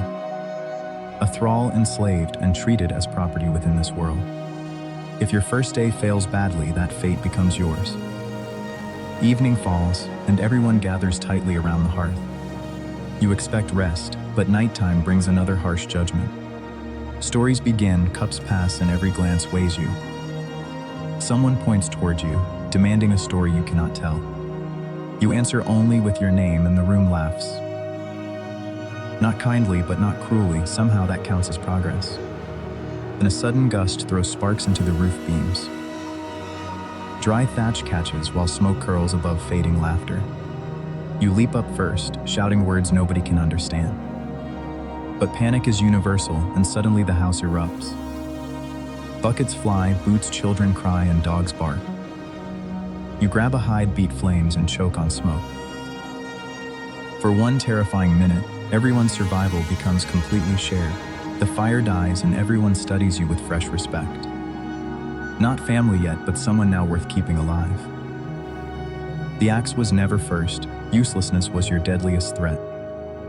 A thrall enslaved and treated as property within this world. If your first day fails badly, that fate becomes yours. Evening falls, and everyone gathers tightly around the hearth. You expect rest, but nighttime brings another harsh judgment. Stories begin, cups pass, and every glance weighs you. Someone points toward you, demanding a story you cannot tell. You answer only with your name, and the room laughs. Not kindly, but not cruelly, somehow that counts as progress. Then a sudden gust throws sparks into the roof beams. Dry thatch catches while smoke curls above fading laughter. You leap up first, shouting words nobody can understand. But panic is universal, and suddenly the house erupts. Buckets fly, boots, children cry, and dogs bark. You grab a hide, beat flames, and choke on smoke. For one terrifying minute, everyone's survival becomes completely shared. The fire dies and everyone studies you with fresh respect. Not family yet, but someone now worth keeping alive. The axe was never first. Uselessness was your deadliest threat.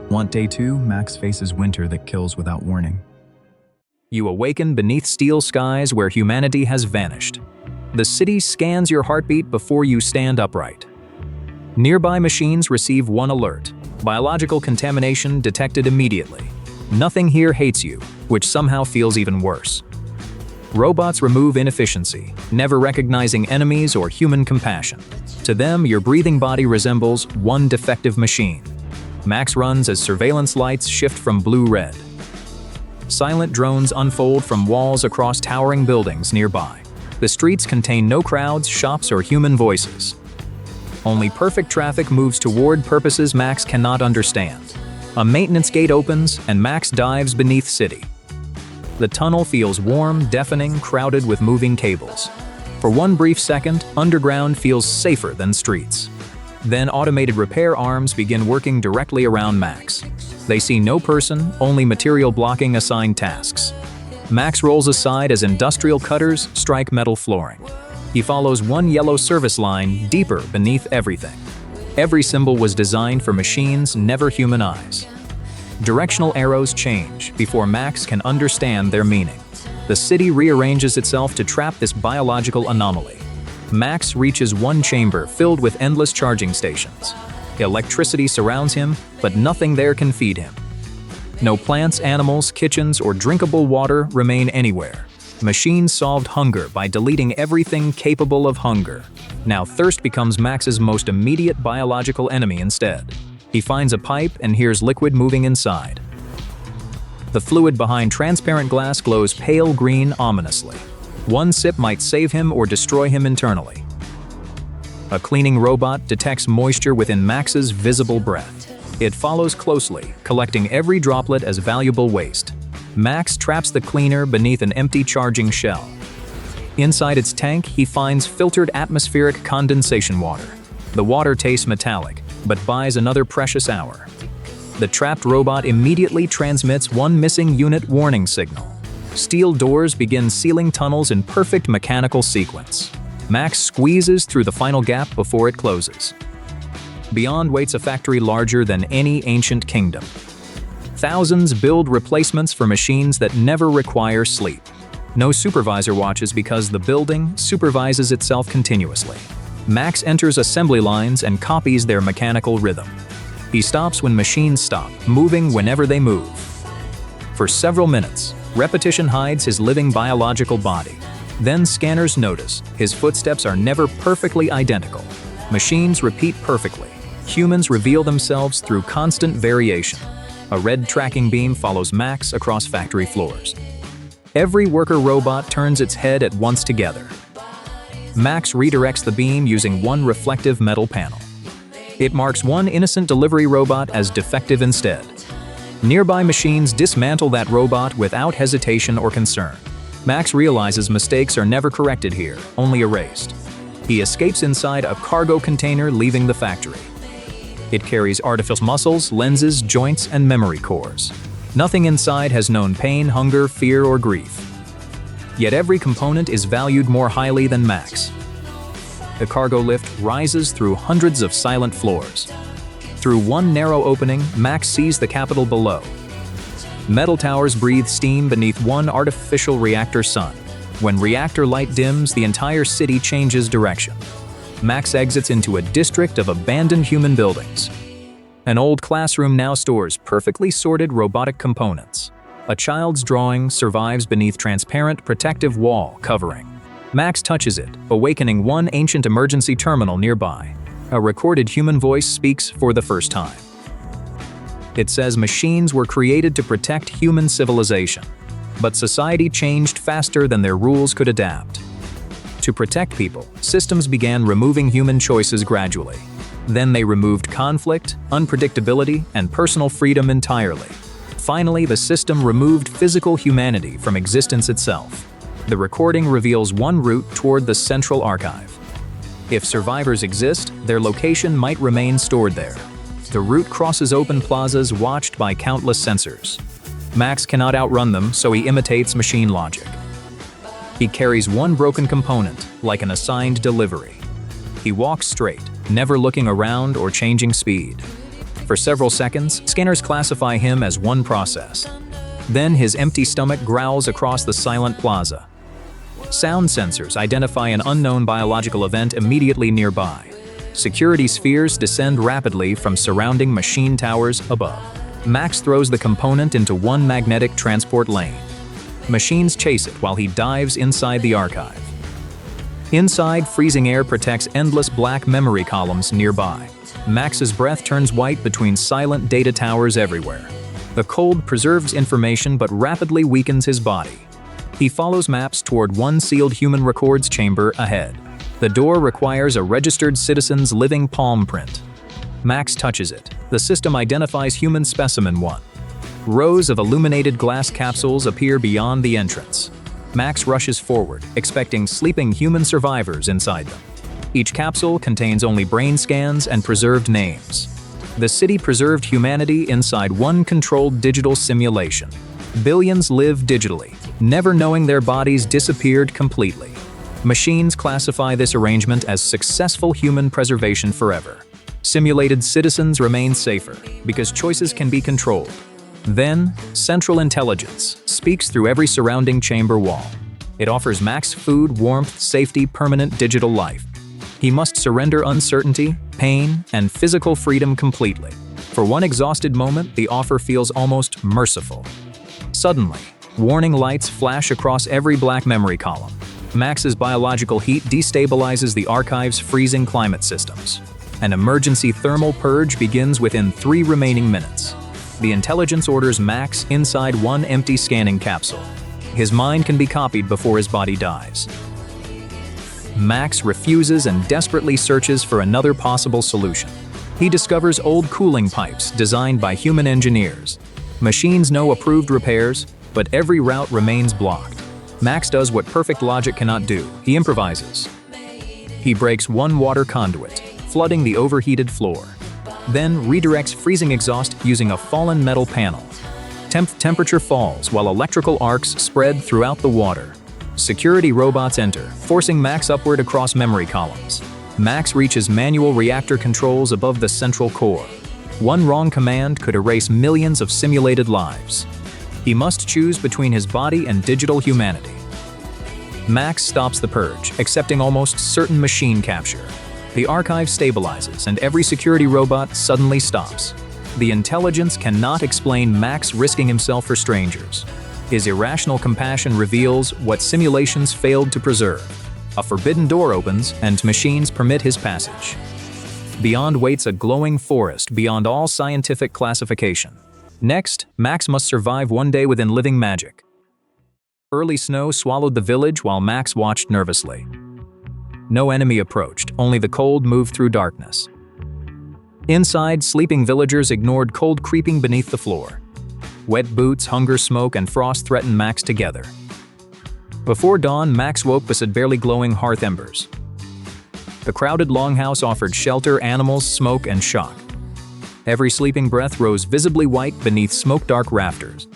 Want day 2? Max faces winter that kills without warning. You awaken beneath steel skies where humanity has vanished. The city scans your heartbeat before you stand upright. Nearby machines receive one alert: biological contamination detected immediately. Nothing here hates you, which somehow feels even worse. Robots remove inefficiency, never recognizing enemies or human compassion. To them, your breathing body resembles one defective machine. Max runs as surveillance lights shift from blue-red. Silent drones unfold from walls across towering buildings nearby. The streets contain no crowds, shops, or human voices. Only perfect traffic moves toward purposes Max cannot understand. A maintenance gate opens, and Max dives beneath city. The tunnel feels warm, deafening, crowded with moving cables. For one brief second, underground feels safer than streets. Then automated repair arms begin working directly around Max. They see no person, only material blocking assigned tasks. Max rolls aside as industrial cutters strike metal flooring. He follows one yellow service line deeper beneath everything. Every symbol was designed for machines, never human eyes. Directional arrows change before Max can understand their meaning. The city rearranges itself to trap this biological anomaly. Max reaches one chamber filled with endless charging stations. Electricity surrounds him, but nothing there can feed him. No plants, animals, kitchens, or drinkable water remain anywhere. Machines solved hunger by deleting everything capable of hunger. Now thirst becomes Max's most immediate biological enemy instead. He finds a pipe and hears liquid moving inside. The fluid behind transparent glass glows pale green ominously. One sip might save him or destroy him internally. A cleaning robot detects moisture within Max's visible breath. It follows closely, collecting every droplet as valuable waste. Max traps the cleaner beneath an empty charging shell. Inside its tank, he finds filtered atmospheric condensation water. The water tastes metallic, but buys another precious hour. The trapped robot immediately transmits one missing unit warning signal. Steel doors begin sealing tunnels in perfect mechanical sequence. Max squeezes through the final gap before it closes. Beyond waits a factory larger than any ancient kingdom. Thousands build replacements for machines that never require sleep. No supervisor watches because the building supervises itself continuously. Max enters assembly lines and copies their mechanical rhythm. He stops when machines stop, moving whenever they move. For several minutes, repetition hides his living biological body. Then scanners notice his footsteps are never perfectly identical. Machines repeat perfectly. Humans reveal themselves through constant variation. A red tracking beam follows Max across factory floors. Every worker robot turns its head at once together. Max redirects the beam using one reflective metal panel. It marks one innocent delivery robot as defective instead. Nearby machines dismantle that robot without hesitation or concern. Max realizes mistakes are never corrected here, only erased. He escapes inside a cargo container leaving the factory. It carries artificial muscles, lenses, joints, and memory cores. Nothing inside has known pain, hunger, fear, or grief. Yet every component is valued more highly than Max. The cargo lift rises through hundreds of silent floors. Through one narrow opening, Max sees the capital below. Metal towers breathe steam beneath one artificial reactor sun. When reactor light dims, the entire city changes direction. Max exits into a district of abandoned human buildings. An old classroom now stores perfectly sorted robotic components. A child's drawing survives beneath transparent protective wall covering. Max touches it, awakening one ancient emergency terminal nearby. A recorded human voice speaks for the first time. It says machines were created to protect human civilization, but society changed faster than their rules could adapt. To protect people, systems began removing human choices gradually. Then they removed conflict, unpredictability, and personal freedom entirely. Finally, the system removed physical humanity from existence itself. The recording reveals one route toward the central archive. If survivors exist, their location might remain stored there. The route crosses open plazas watched by countless sensors. Max cannot outrun them, so he imitates machine logic. He carries one broken component, like an assigned delivery. He walks straight, never looking around or changing speed. For several seconds, scanners classify him as one process. Then his empty stomach growls across the silent plaza. Sound sensors identify an unknown biological event immediately nearby. Security spheres descend rapidly from surrounding machine towers above. Max throws the component into one magnetic transport lane. Machines chase it while he dives inside the archive. Inside, freezing air protects endless black memory columns nearby. Max's breath turns white between silent data towers everywhere. The cold preserves information but rapidly weakens his body. He follows maps toward one sealed human records chamber ahead. The door requires a registered citizen's living palm print. Max touches it. The system identifies human specimen 1. Rows of illuminated glass capsules appear beyond the entrance. Max rushes forward, expecting sleeping human survivors inside them. Each capsule contains only brain scans and preserved names. The city preserved humanity inside one controlled digital simulation. Billions live digitally, never knowing their bodies disappeared completely. Machines classify this arrangement as successful human preservation forever. Simulated citizens remain safer because choices can be controlled. Then, Central Intelligence speaks through every surrounding chamber wall. It offers Max food, warmth, safety, permanent digital life. He must surrender uncertainty, pain, and physical freedom completely. For one exhausted moment, the offer feels almost merciful. Suddenly, warning lights flash across every black memory column. Max's biological heat destabilizes the archive's freezing climate systems. An emergency thermal purge begins within 3 remaining minutes. The intelligence orders Max inside one empty scanning capsule. His mind can be copied before his body dies. Max refuses and desperately searches for another possible solution. He discovers old cooling pipes designed by human engineers. Machines know approved repairs, but every route remains blocked. Max does what perfect logic cannot do. He improvises. He breaks one water conduit, flooding the overheated floor. Then redirects freezing exhaust using a fallen metal panel. Temperature falls while electrical arcs spread throughout the water. Security robots enter, forcing Max upward across memory columns. Max reaches manual reactor controls above the central core. One wrong command could erase millions of simulated lives. He must choose between his body and digital humanity. Max stops the purge, accepting almost certain machine capture. The archive stabilizes and every security robot suddenly stops. The intelligence cannot explain Max risking himself for strangers. His irrational compassion reveals what simulations failed to preserve. A forbidden door opens and machines permit his passage. beyond waits a glowing forest beyond all scientific classification. Next, Max must survive one day within living magic. Early snow swallowed the village while Max watched nervously. No enemy approached, only the cold moved through darkness. Inside, sleeping villagers ignored cold creeping beneath the floor. Wet boots, hunger, smoke, and frost threatened Max together. Before dawn, Max woke beside barely glowing hearth embers. The crowded longhouse offered shelter, animals, smoke, and shock. Every sleeping breath rose visibly white beneath smoke-dark rafters.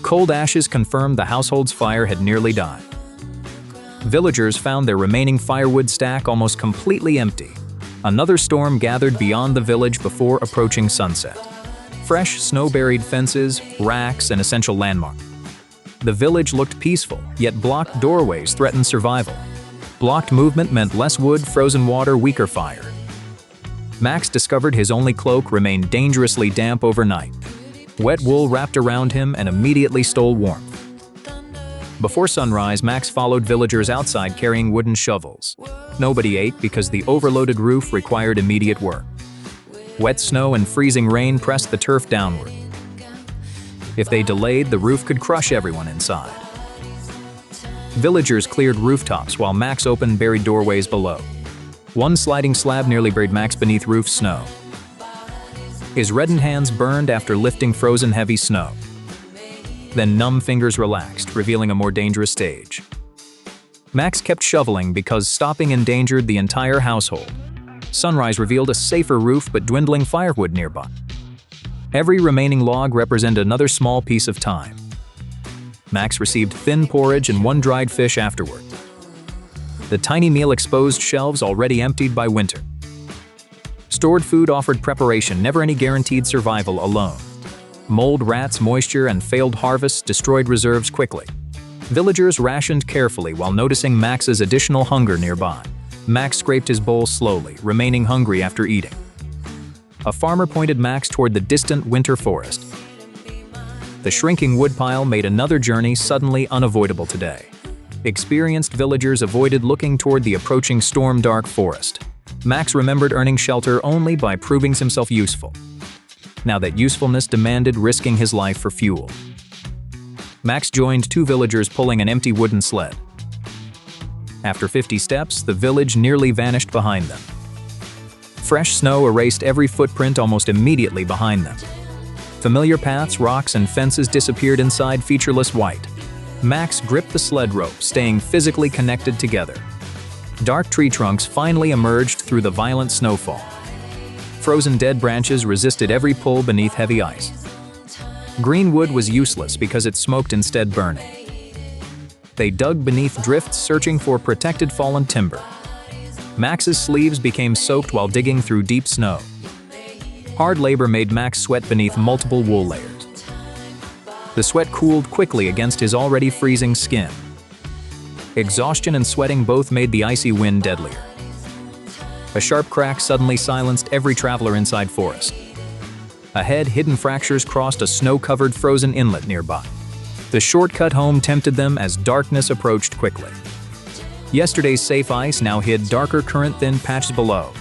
Cold ashes confirmed the household's fire had nearly died. Villagers found their remaining firewood stack almost completely empty. Another storm gathered beyond the village before approaching sunset. Fresh, snow-buried fences, racks, and essential landmarks. The village looked peaceful, yet blocked doorways threatened survival. Blocked movement meant less wood, frozen water, weaker fire. Max discovered his only cloak remained dangerously damp overnight. Wet wool wrapped around him and immediately stole warmth. Before sunrise, Max followed villagers outside carrying wooden shovels. Nobody ate because the overloaded roof required immediate work. Wet snow and freezing rain pressed the turf downward. If they delayed, the roof could crush everyone inside. Villagers cleared rooftops while Max opened buried doorways below. One sliding slab nearly buried Max beneath roof snow. His reddened hands burned after lifting frozen heavy snow. Then numb fingers relaxed, revealing a more dangerous stage. Max kept shoveling because stopping endangered the entire household. Sunrise revealed a safer roof but dwindling firewood nearby. Every remaining log represented another small piece of time. Max received thin porridge and one dried fish afterward. The tiny meal exposed shelves already emptied by winter. Stored food offered preparation, never any guaranteed survival alone. Mold, rats, moisture, and failed harvests destroyed reserves quickly. Villagers rationed carefully while noticing Max's additional hunger nearby. Max scraped his bowl slowly, remaining hungry after eating. A farmer pointed Max toward the distant winter forest. The shrinking woodpile made another journey suddenly unavoidable today. Experienced villagers avoided looking toward the approaching storm-dark forest. Max remembered earning shelter only by proving himself useful. Now that usefulness demanded risking his life for fuel. Max joined two villagers pulling an empty wooden sled. After 50 steps, the village nearly vanished behind them. Fresh snow erased every footprint almost immediately behind them. Familiar paths, rocks, and fences disappeared inside featureless white. Max gripped the sled rope, staying physically connected together. Dark tree trunks finally emerged through the violent snowfall. Frozen dead branches resisted every pull beneath heavy ice. Green wood was useless because it smoked instead burning. They dug beneath drifts searching for protected fallen timber. Max's sleeves became soaked while digging through deep snow. Hard labor made Max sweat beneath multiple wool layers. The sweat cooled quickly against his already freezing skin. Exhaustion and sweating both made the icy wind deadlier. A sharp crack suddenly silenced every traveler inside forest. Ahead, hidden fractures crossed a snow-covered frozen inlet nearby. The shortcut home tempted them as darkness approached quickly. Yesterday's safe ice now hid darker current-thin patches below.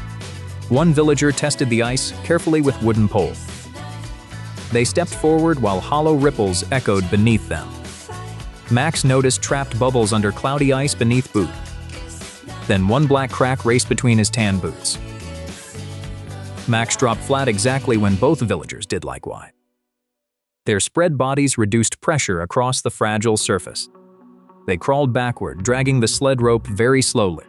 One villager tested the ice carefully with wooden pole. They stepped forward while hollow ripples echoed beneath them. Max noticed trapped bubbles under cloudy ice beneath boot. Then one black crack raced between his tan boots. Max dropped flat exactly when both villagers did likewise. Their spread bodies reduced pressure across the fragile surface. They crawled backward, dragging the sled rope very slowly.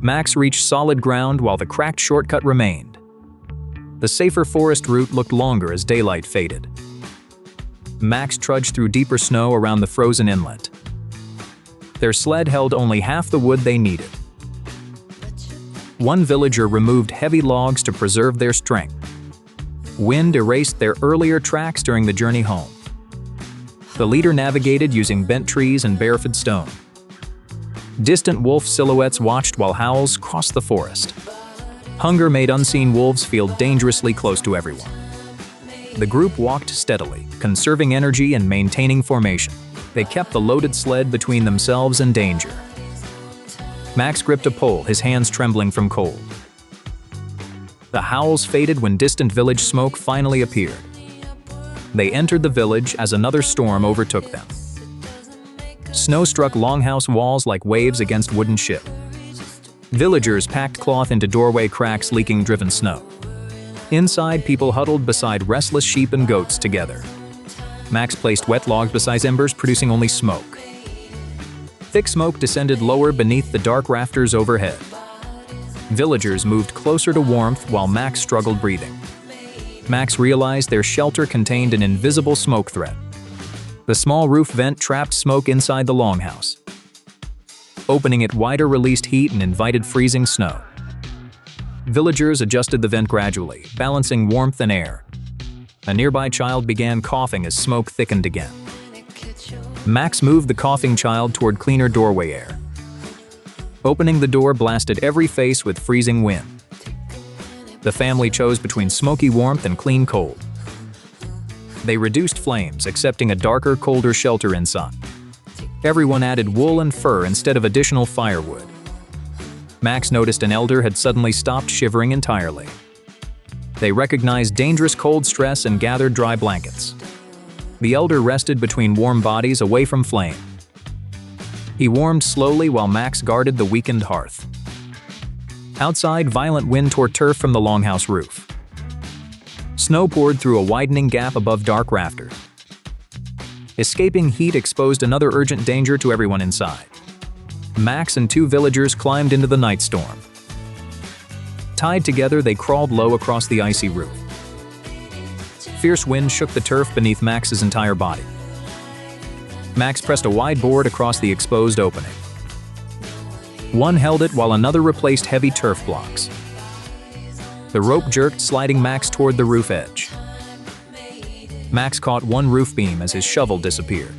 Max reached solid ground while the cracked shortcut remained. The safer forest route looked longer as daylight faded. Max trudged through deeper snow around the frozen inlet. Their sled held only half the wood they needed. One villager removed heavy logs to preserve their strength. Wind erased their earlier tracks during the journey home. The leader navigated using bent trees and barefoot stone. Distant wolf silhouettes watched while howls crossed the forest. Hunger made unseen wolves feel dangerously close to everyone. The group walked steadily, conserving energy and maintaining formation. They kept the loaded sled between themselves and danger. Max gripped a pole, his hands trembling from cold. The howls faded when distant village smoke finally appeared. They entered the village as another storm overtook them. Snow struck longhouse walls like waves against wooden ship. Villagers packed cloth into doorway cracks leaking driven snow. Inside, people huddled beside restless sheep and goats together. Max placed wet logs beside embers, producing only smoke. Thick smoke descended lower beneath the dark rafters overhead. Villagers moved closer to warmth while Max struggled breathing. Max realized their shelter contained an invisible smoke threat. The small roof vent trapped smoke inside the longhouse. Opening it wider released heat and invited freezing snow. Villagers adjusted the vent gradually, balancing warmth and air. A nearby child began coughing as smoke thickened again. Max moved the coughing child toward cleaner doorway air. Opening the door blasted every face with freezing wind. The family chose between smoky warmth and clean cold. They reduced flames, accepting a darker, colder shelter inside. Everyone added wool and fur instead of additional firewood. Max noticed an elder had suddenly stopped shivering entirely. They recognized dangerous cold stress and gathered dry blankets. The elder rested between warm bodies away from flame. He warmed slowly while Max guarded the weakened hearth. Outside, violent wind tore turf from the longhouse roof. Snow poured through a widening gap above dark rafters. Escaping heat exposed another urgent danger to everyone inside. Max and two villagers climbed into the night storm. Tied together, they crawled low across the icy roof. Fierce wind shook the turf beneath Max's entire body. Max pressed a wide board across the exposed opening. One held it while another replaced heavy turf blocks. The rope jerked, sliding Max toward the roof edge. Max caught one roof beam as his shovel disappeared.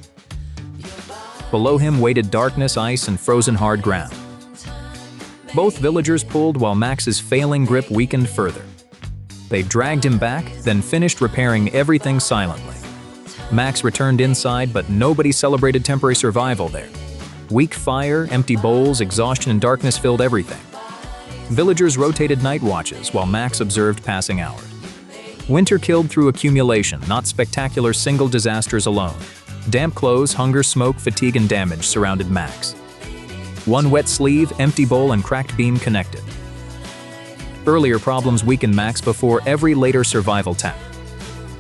Below him waited darkness, ice, and frozen hard ground. Both villagers pulled while Max's failing grip weakened further. They dragged him back, then finished repairing everything silently. Max returned inside, but nobody celebrated temporary survival there. Weak fire, empty bowls, exhaustion, and darkness filled everything. Villagers rotated night watches while Max observed passing hours. Winter killed through accumulation, not spectacular single disasters alone. Damp clothes, hunger, smoke, fatigue, and damage surrounded Max. One wet sleeve, empty bowl, and cracked beam connected. Earlier problems weakened Max before every later survival tap.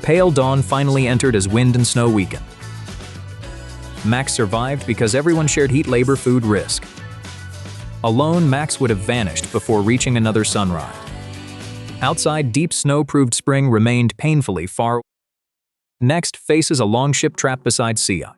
Pale dawn finally entered as wind and snow weakened. Max survived because everyone shared heat, labor, food, risk. Alone, Max would have vanished before reaching another sunrise. Outside, deep snow-proved spring remained painfully far. Next, faces a longship trapped beside sea ice.